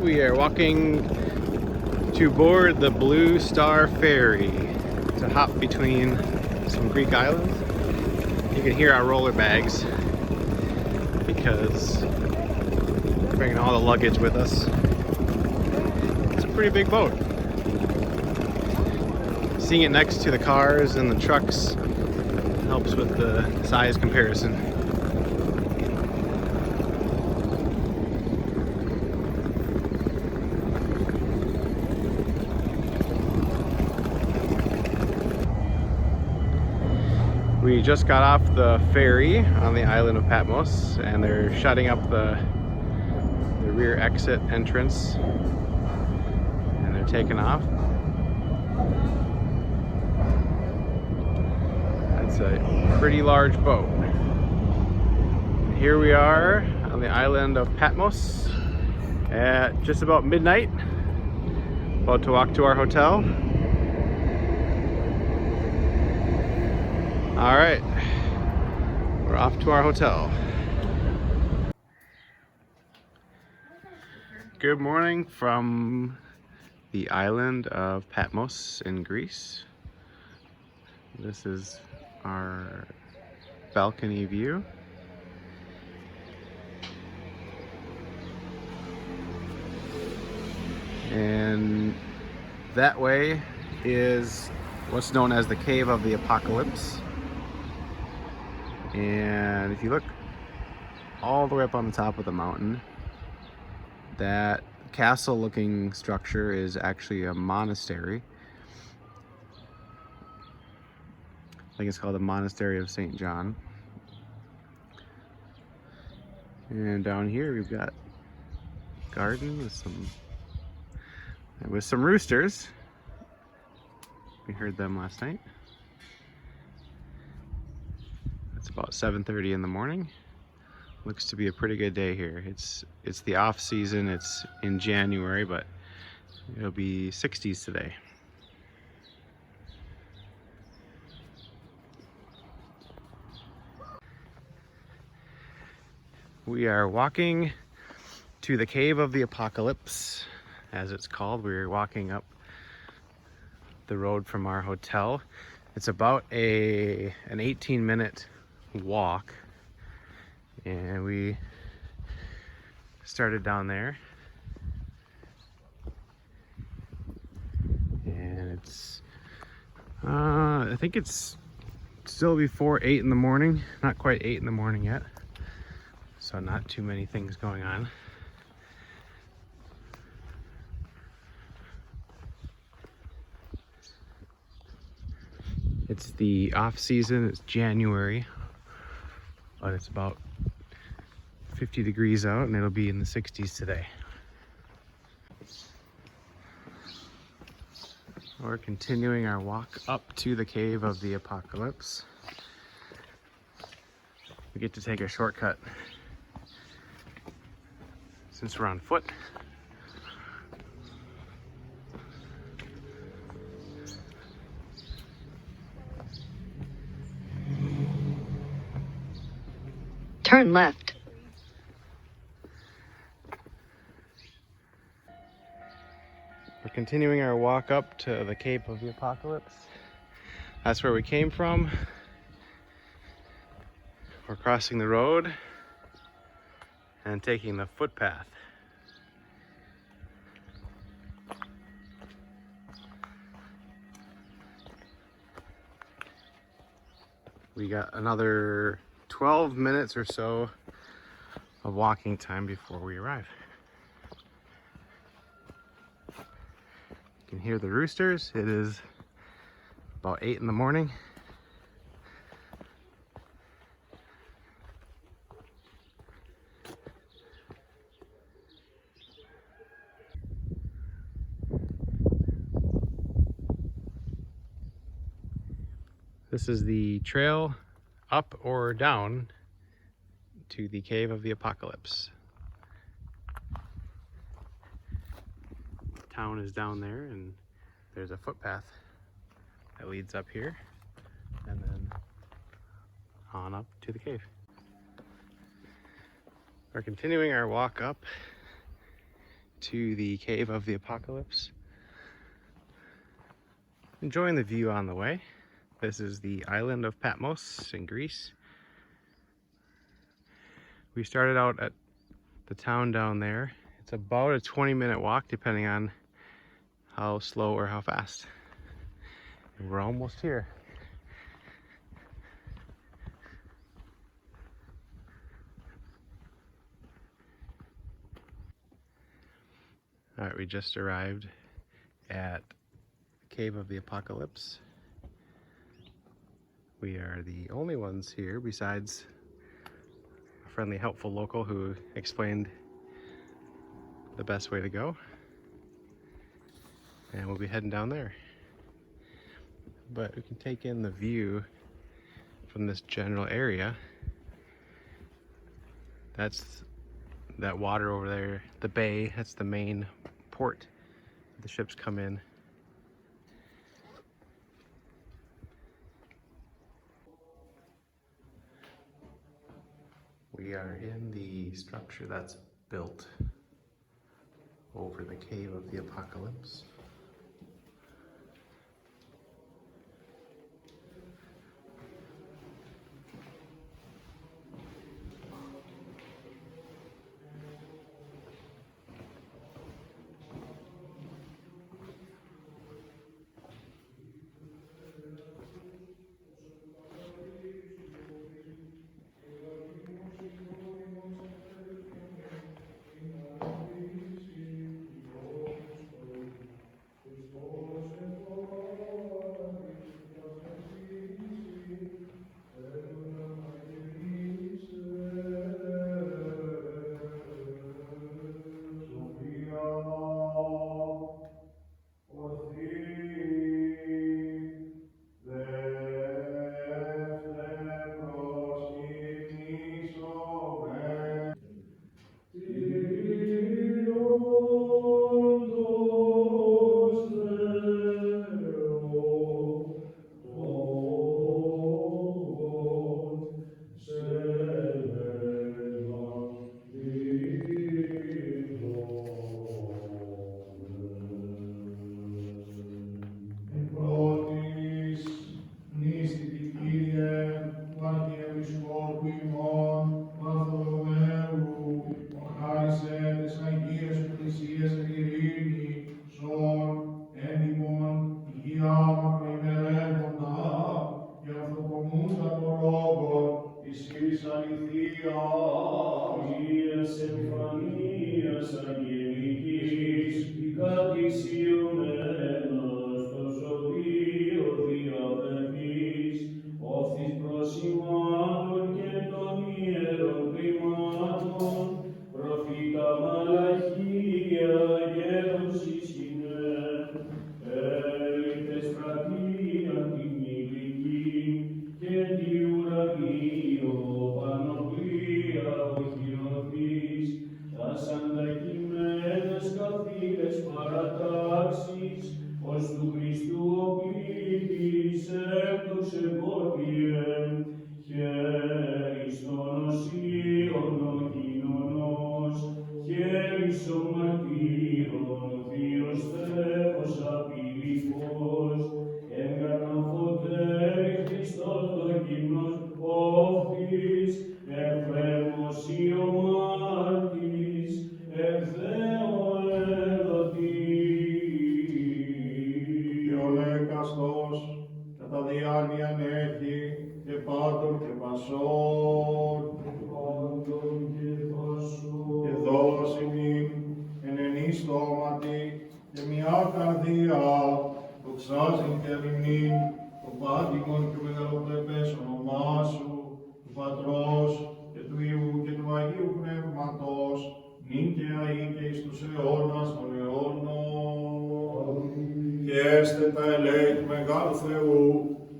We are walking to board the Blue Star Ferry to hop between some Greek islands. You can hear our roller bags because we're bringing all the luggage with us. It's a pretty big boat. Seeing it next to the cars and the trucks helps with the size comparison. We just got off the ferry on the island of Patmos, and they're shutting up the rear exit entrance, and they're taking off. That's a pretty large boat. And here we are on the island of Patmos at just about midnight, about to walk to our hotel. All right, we're off to our hotel. Good morning from the island of Patmos in Greece. This is our balcony view. And that way is what's known as the Cave of the Apocalypse. And if you look all the way up on the top of the mountain, that castle looking structure is actually a monastery. I think it's called the Monastery of St. John. And down here we've got a garden with some roosters. We heard them last night. It's about 7:30 in the morning. Looks to be a pretty good day here. It's the off season. It's in January, but it'll be 60s today. We are walking to the Cave of the Apocalypse, as it's called. We're walking up the road from our hotel. It's about an 18-minute walk, and we started down there, and it's I think it's still before 8 in the morning, not quite 8 in the morning yet, so not too many things going on. It's the off season, it's January, but it's about 50 degrees out and it'll be in the 60s today. We're continuing our walk up to the Cave of the Apocalypse. We get to take a shortcut since we're on foot. Turn left. We're continuing our walk up to the Cave of the Apocalypse. That's where we came from. We're crossing the road and taking the footpath. We got another 12 minutes or so of walking time before we arrive. You can hear the roosters. It is about 8 in the morning. This is the trail up or down to the Cave of the Apocalypse. The town is down there, and there's a footpath that leads up here and then on up to the cave. We're continuing our walk up to the Cave of the Apocalypse. Enjoying the view on the way. This is the island of Patmos in Greece. We started out at the town down there. It's about a 20-minute walk depending on how slow or how fast. And we're almost here. All right, we just arrived at the Cave of the Apocalypse. We are the only ones here besides a friendly, helpful local who explained the best way to go. And we'll be heading down there. But we can take in the view from this general area. That's that water over there, the bay, that's the main port the ships come in. We are in the structure that's built over the Cave of the Apocalypse.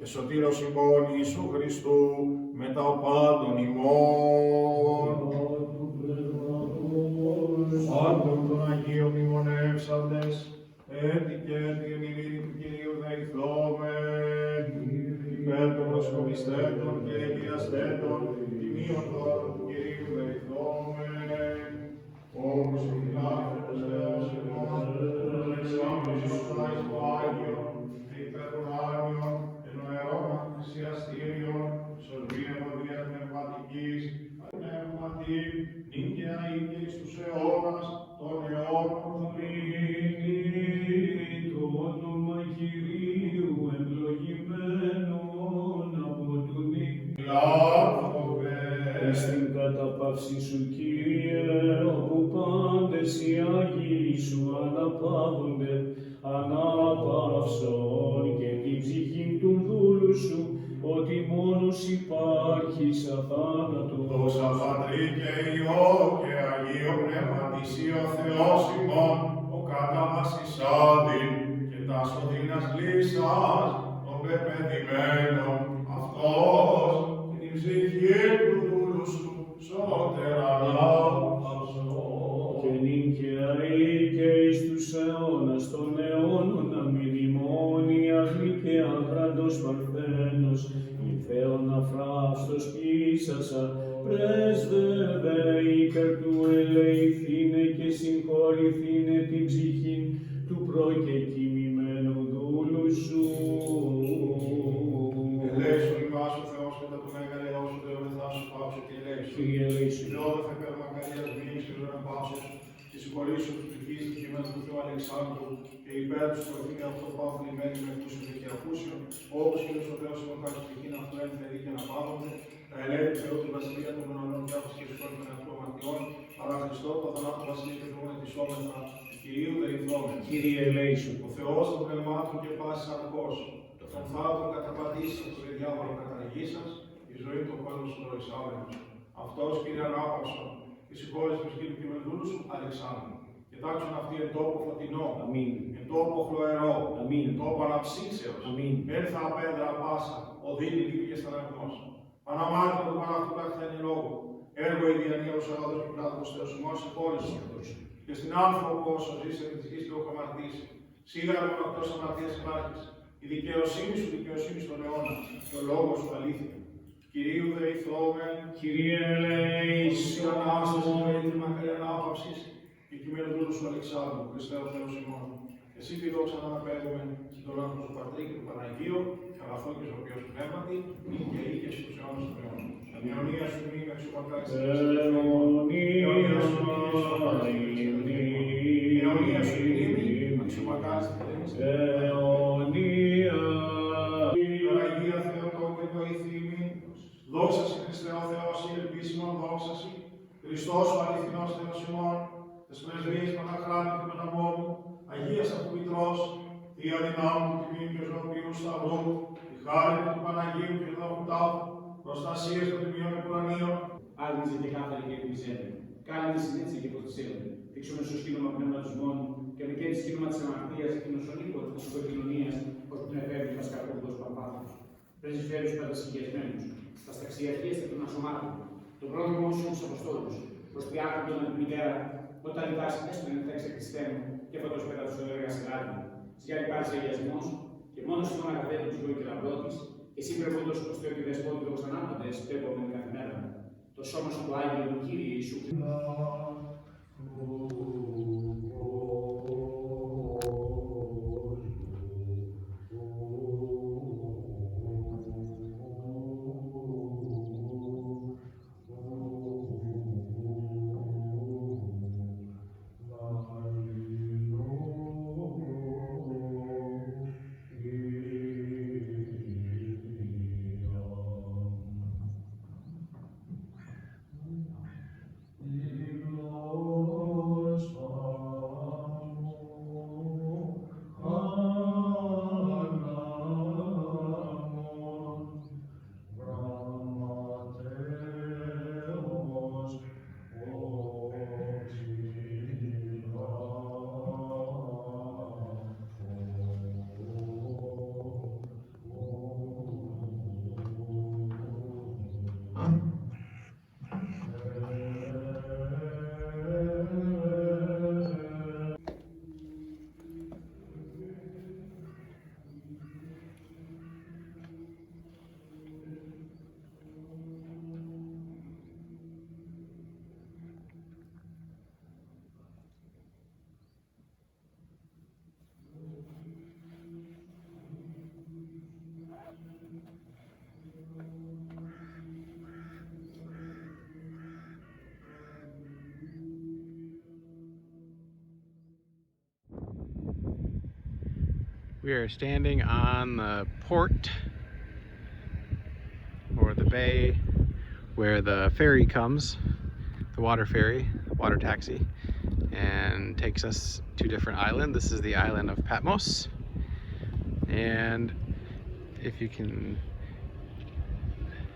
Σωτήρος ημών Ιησού Χριστού, μετά ο πάντων ημών. Πάντων των Αγίων μνημονεύσαντες, έτη και έτη εν ειρήνη του Κυρίου δεηθόμεν, υπέρ των προσκομιστέντων και εγγυαστέντων, τιμίων δώρων του Κυρίου δεηθόμεν, όπως ο φιλάθλος Θεός όλες οι Άγιοι σου αναπαύονται, ανάπαυσον και την ψυχήν του δούλου σου, ότι μόνος υπάρχεις αθάνατος. Δόξα Πατρί και Υιό και Αγίο Πνεύματι ο Θεός ημών, ο κατά μας εισάδειν και τα σωτήνας λύσας των πεπαιδημένων αυτός και την ψυχή του δούλου σου σώτερα ανάπαυσον. Και νυν και αεί και εις τους αιώνας των αιώνων αμυνημόνι αγνή και άγραντος παρθένος, ηθέων αφράυστος πίσασα, πρέσβευε υπέρ του ελεηθήνε και συγχωρηθήνε την ψυχήν του προκεκοιμημένου δούλου σου. Ελέησον ημάς ο Θεός κατά του μεγαλεός σου, δεόμεθά σου πάψε και ελέησον. Κύριε ελέησον. Θεόδοθε περμακαρίας μνήμης και ζωήν πάψος, και συγχωρήσου του ψυχής του κειμένου του Θεού Αλεξάνδρου, και υπέρ του προηθήνε αυτό πάθουν ημένοι με ακούσιον και ακούσιον, όπως και ο Θεός εμοχάσει ψυχήν αυτού ένθερη και να πάβονται, τα ελέη του Θεού του βασιλεία των ουρανών και άφηση και συγχώρη των αυτού αμαρτιών, παρά Χριστό, το θανάτου βασιλεία και του ετισόμεθα, του Κυρίου δεηθόμεν. Κύριε ελέησον. Ο Θεός των πνευμάτων και πάσης αρκός, των θάτων καταπατήσεων του διάβολου καταργήσας, η ζωή των κόσμων σου προεξάμενος. Αυτός, Κύριε ανάπαυσον, και συγχώρες του σκύλου και μελδούλου σου, Αλεξάνδρου. Και τάξουν αυτοί εν τόπο φωτεινό, Αμήν. εν τόπο χλωερό, Αμήν. εν τόπο αναψύξεως, Αμήν. ένθα απέδρα πάσα, οδύνη λύπη και στεναγμός. Παναμάρτητο του παραυτού καθθένη λόγου, έργο η διανύα ως αγώδος και πλάτος Θεός ημών σε πόλη σου. Και στην άνθρωπο όσο ζεις εν της γης και έχω αμαρτήσει. Σίγαρα μόνο αυτός αμαρτίας υπάρχεις. Η δικαιοσύνη σου, δικαιοσύνη στον αιώνα, και ο λόγος σου αλήθεια. Κυρίου δεηθόμεν, Κύριε ελέησον. Ανάσταση με την μακριά ανάπαυσης και κειμένου δούλου σου Αλεξάνδρου, Χριστέ ο Θεός ημών. Εσύ τη δόξα να αναπέμπουμε στον τον άνθρωπο του Πατρί και του Παναγίου, αγαθό και ζωοποιός πνεύματι, ή και ή και στους αιώνας των αιώνων. Η αιωνία σου μη με αξιωματάξει. Η αιωνία σου μη αξιωματάξει. Αγία Θεοτό και βοηθήμη, δόξα σε Χριστέ ο Θεός, η ελπίσιμον δόξα σε, Χριστός ο αληθινός Θεός ημών, τες πρεσβείες Παναχράτου και Παναμόνου, Αγίας Απομητρός, Θεία δυνάμου του Τιμίου και Ζωοποιού Σταυρού, τη χάρη του Παναγίου και Δόχου Τάφου, προστασίες των Τιμίων Επουρανίων, Άγνησε και κάθαρη και εκκλησιέται. Κάνε τη συνέντευξη και προστασίονται. Δείξουμε στο σκήνωμα πνεύματος μόνου και με και τη σκήνωμα της αμαρτίας και την οσολύπο της οικοκοινωνίας, ως την εφεύγει μας καρπούδος παπάθος. Πρεσβυτέρους παντασυγιασμένους, τα σταξιαρχίες και των ασωμάτων, τον πρόδρομο σου τους Αποστόλους, προς τη άκρη των αντιμητέρα, όταν λιτάς έστω να θα εξεκριστέμου και φωτός πέρα του έργα σε λάδι. Σιγά υπάρχει αγιασμός και μόνος στον αγαπέτο του ζωή και λαμπρότης, εσύ πρεβόντος ως το επιδεσπότη των ξανάπαντες, το επόμενο κάθε μέρα. Το σώμα σου του Άγιου του Κύριου Ιησού. We are standing on the port or the bay where the ferry comes, the water ferry, water taxi. and takes us to a different island. This is the island of Patmos. And if you can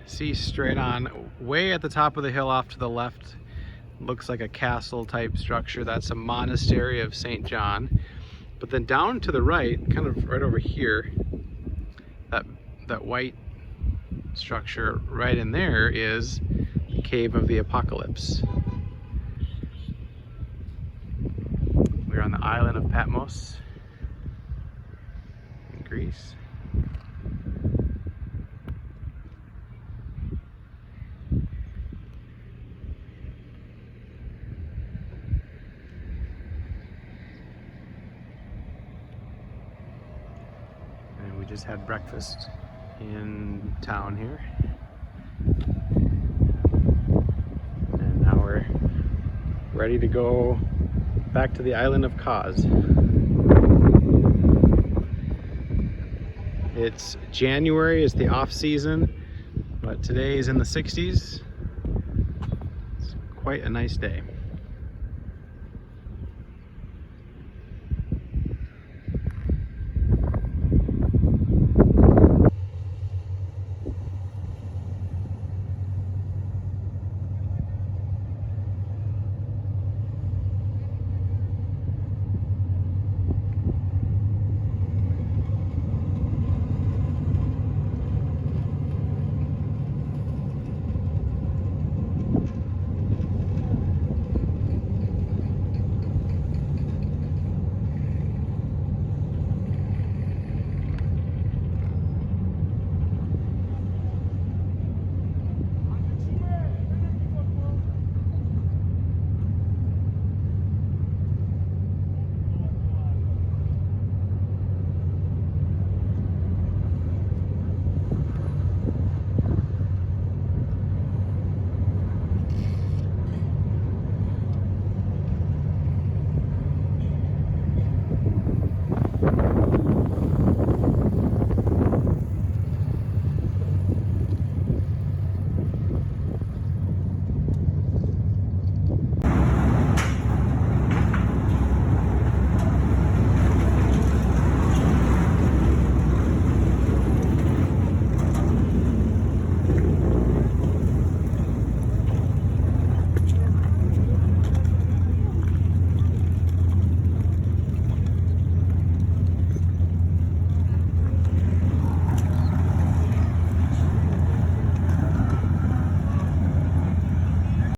see straight on, way at the top of the hill off to the left, looks like a castle type structure. That's a monastery of St. John. But then down to the right, kind of right over here, that white structure right in there is the Cave of the Apocalypse. We're on the island of Patmos in Greece. And we just had breakfast in town here. And now we're ready to go back to the island of Kos. It's January, it's the off season, but today is in the 60s. It's quite a nice day.